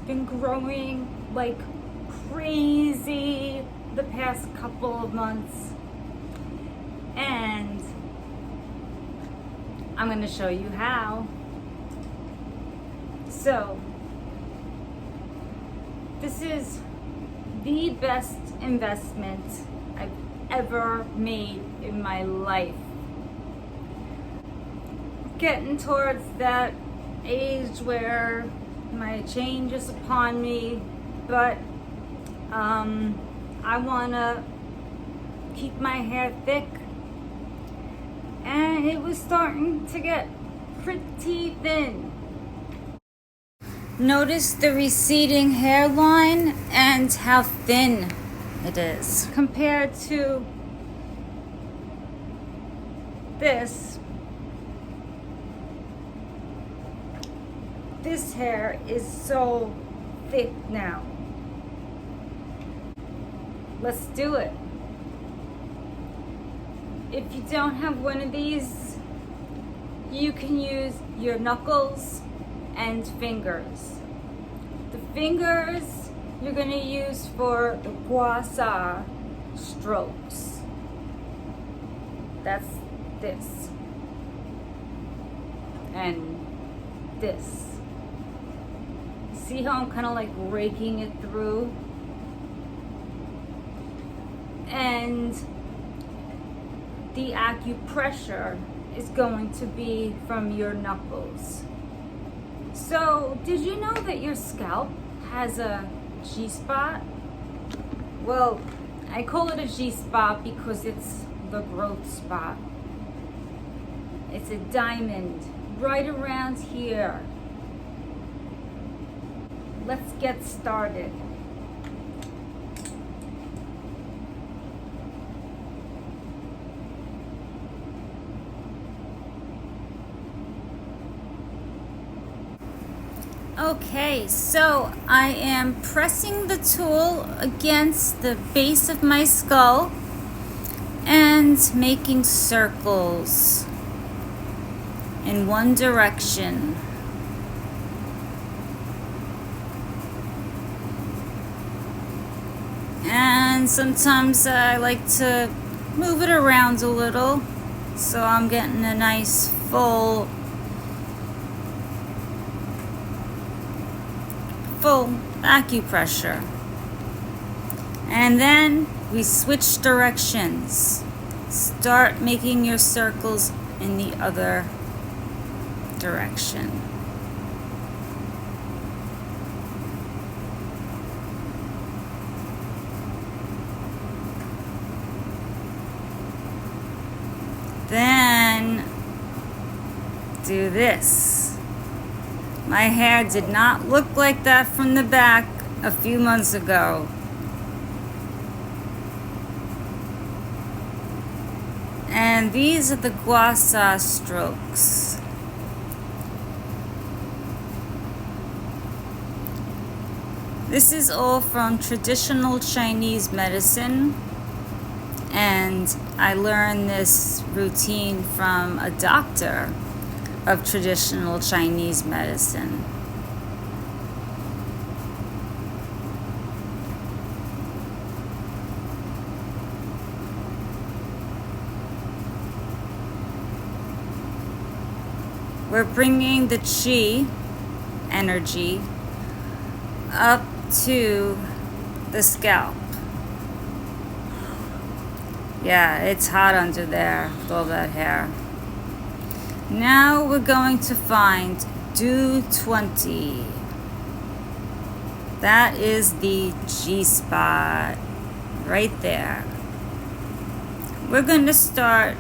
been growing like crazy the past couple of months, and I'm going to show you how. So this is the best investment I've ever made in my life. Getting towards that age where my change is upon me, but I want to keep my hair thick, and it was starting to get pretty thin. Notice the receding hairline and how thin it is compared to this. This hair is so thick now. Let's do it. If you don't have one of these, you can use your knuckles and fingers. The fingers you're going to use for the gua sha strokes. That's this and this. See how I'm kind of like raking it through? And the acupressure is going to be from your knuckles. So, did you know that your scalp has a G-spot? Well, I call it a G-spot because it's the growth spot. It's a diamond right around here. Let's get started. Okay, so I am pressing the tool against the base of my skull and making circles in one direction. And sometimes I like to move it around a little, so I'm getting a nice full acupressure. And then we switch directions. Start making your circles in the other direction. Then do this. My hair did not look like that from the back a few months ago. And these are the gua sha strokes. This is all from traditional Chinese medicine. And I learned this routine from a doctor of traditional Chinese medicine. We're bringing the qi energy up to the scalp. Yeah, it's hot under there with all that hair. Now we're going to find do 20. That is the G-spot right there. We're going to start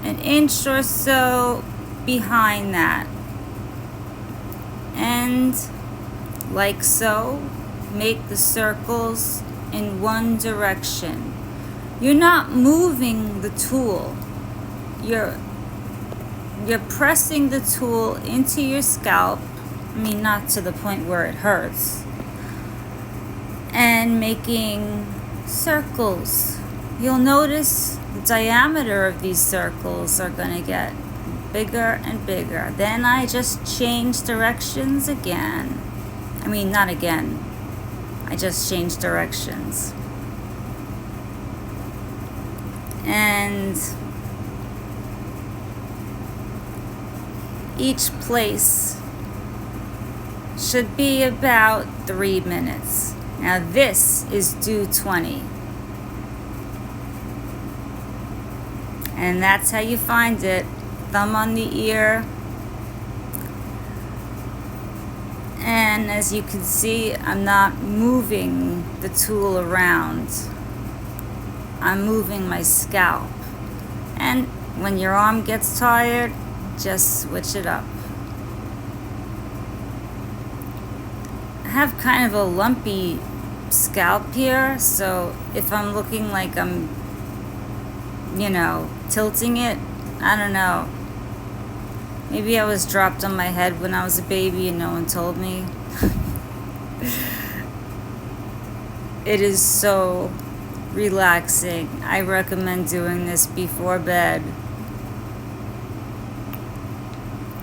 an inch or so behind that. And like so, make the circles in one direction. You're not moving the tool. You're pressing the tool into your scalp. I mean, not to the point where it hurts. And making circles. You'll notice the diameter of these circles are going to get bigger and bigger. Then I just change directions again. mean, not again. I just changed directions. And each place should be about 3 minutes. Now this is do 20. And that's how you find it. Thumb on the ear. And as you can see, I'm not moving the tool around. I'm moving my scalp. And when your arm gets tired, just switch it up. I have kind of a lumpy scalp here, so if I'm looking like I'm, tilting it, I don't know. Maybe I was dropped on my head when I was a baby and no one told me. It is so relaxing. I recommend doing this before bed.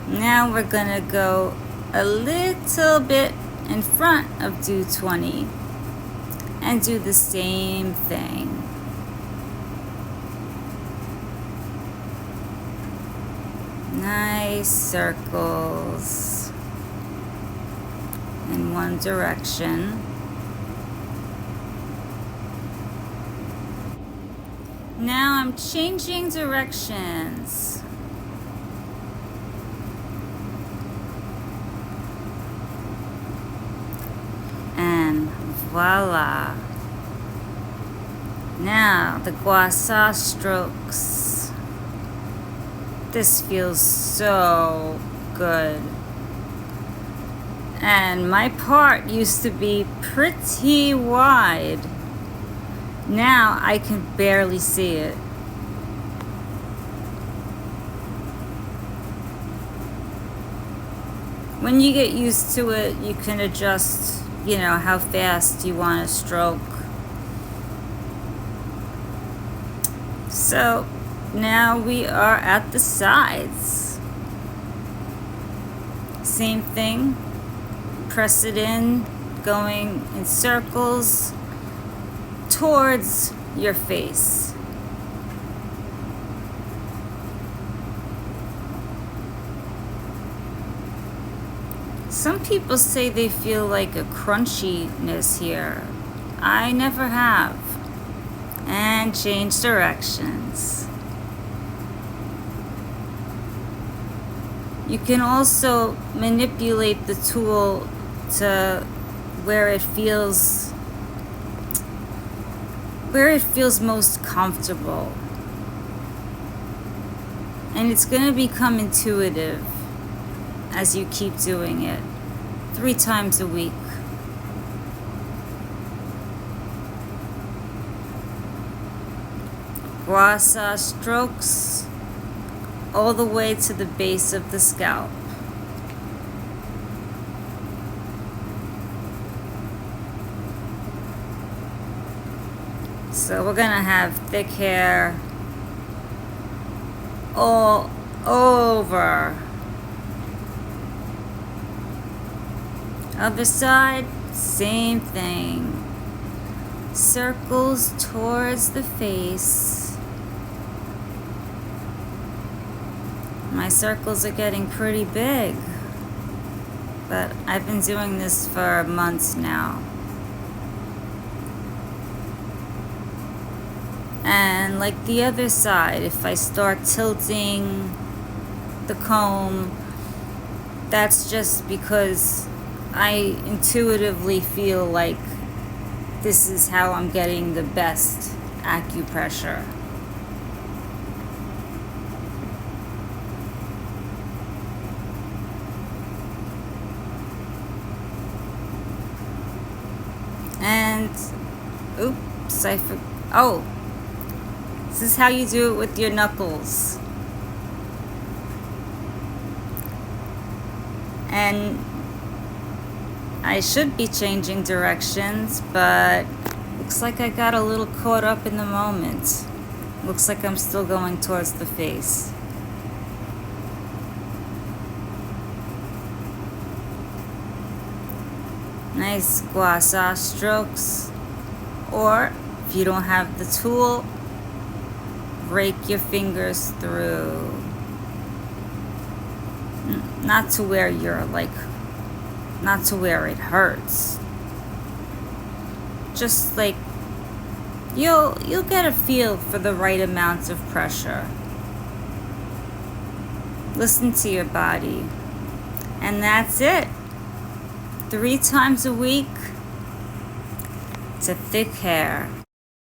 Now we're gonna go a little bit in front of do 20 and do the same thing. Nice circles in one direction. Now I'm changing directions. And voila. Now the gua sha strokes. This feels so good. And my part used to be pretty wide. Now I can barely see it. When you get used to it, you can adjust, how fast you want to stroke. So now we are at the sides. Same thing. Press it in, going in circles towards your face. Some people say they feel like a crunchiness here. I never have. And change directions. You can also manipulate the tool to where it feels most comfortable. And it's going to become intuitive as you keep doing it 3 times a week. Gua sha strokes all the way to the base of the scalp. So we're gonna have thick hair all over. Other side, same thing. Circles towards the face. My circles are getting pretty big, but I've been doing this for months now. And like the other side, if I start tilting the comb, that's just because I intuitively feel like this is how I'm getting the best acupressure. And, oops, this is how you do it with your knuckles. And I should be changing directions, but looks like I got a little caught up in the moment. Looks like I'm still going towards the face. Nice gua sha strokes. Or if you don't have the tool, rake your fingers through. Not to where not to where it hurts. Just like you'll get a feel for the right amounts of pressure. Listen to your body. And that's it. 3 times a week to thick hair.